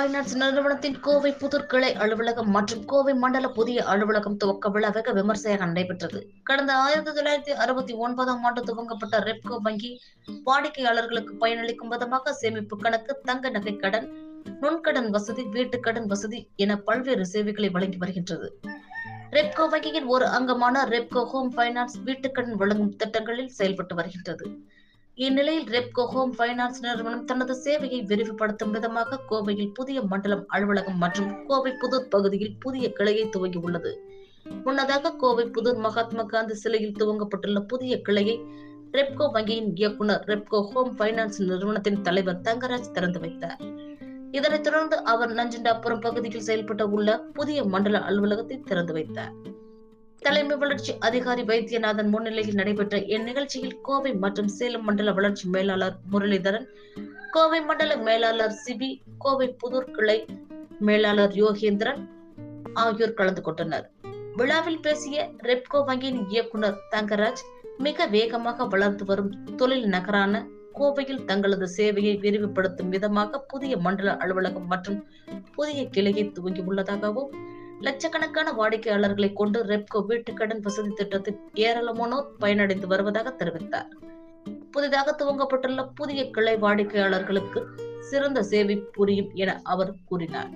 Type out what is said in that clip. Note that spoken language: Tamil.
பைனான்ஸ் நிறுவனத்தின் கோவை புதூர் கிளை அலுவலகம் மற்றும் கோவை மண்டல புதிய அலுவலகம் துவக்க விழா வெகு விமர்சையாக நடைபெற்றது. கடந்த 1969ஆம் ஆண்டு துவங்கப்பட்ட ரெப்கோ வங்கி வாடிக்கையாளர்களுக்கு பயனளிக்கும் விதமாக சேமிப்பு கணக்கு, தங்க நகை கடன், நுண்கடன் வசதி, வீட்டு கடன் வசதி என பல்வேறு சேவைகளை வழங்கி வருகின்றது. ரெப்கோ வங்கியின் ஒரு அங்கமான ரெப்கோ ஹோம் பைனான்ஸ் வீட்டுக்கடன் வழங்கும் திட்டங்களில் செயல்பட்டு வருகின்றது. இந்நிலையில் ரெப்கோ ஹோம் பைனான்ஸ் நிறுவனம் தனது சேவையை விரிவுபடுத்தும் விதமாக கோவையில் புதிய மண்டலம் அலுவலகம் மற்றும் கோவை புதூர் பகுதியில் புதிய கிளையை துவங்கியுள்ளது. முன்னதாக கோவை புதூர் மகாத்மா காந்தி சிலையில் துவங்கப்பட்டுள்ள புதிய கிளையை ரெப்கோ வங்கியின் இயக்குநர், ரெப்கோ ஹோம் பைனான்ஸ் நிறுவனத்தின் தலைவர் தங்கராஜ் திறந்து வைத்தார். இதனைத் தொடர்ந்து அவர் நஞ்சண்டாபுரம் பகுதியில் செயல்பட உள்ள புதிய மண்டல அலுவலகத்தை திறந்து வைத்தார். தலைமை வளர்ச்சி அதிகாரி வைத்தியநாதன் முன்னிலையில் நடைபெற்ற இந்நிகழ்ச்சியில் கோவை மற்றும் சேலம் மண்டல வளர்ச்சி மேலாளர் முரளிதரன், கோவை மண்டல மேலாளர் சிபி, கோவை புதூர் கிளை மேலாளர் யோகேந்திரன் ஆகியோர் கலந்து கொண்டனர். விழாவில் பேசிய ரெப்கோ வங்கியின் இயக்குநர் தங்கராஜ், மிக வேகமாக வளர்ந்து வரும் தொழில் நகரான கோவையில் தங்களது சேவையை விரிவுபடுத்தும் விதமாக புதிய மண்டல அலுவலகம் மற்றும் புதிய கிளையை துவங்கியுள்ளதாகவும், லட்சக்கணக்கான வாடிக்கையாளர்களை கொண்டு ரெப்கோ வீட்டுக்கடன் வசதி திட்டத்தில் ஏராளமானோர் பயனடைந்து வருவதாக தெரிவித்தார். புதிதாக துவங்கப்பட்டுள்ள புதிய கிளை வாடிக்கையாளர்களுக்கு சிறந்த சேவை புரியும் என அவர் கூறினார்.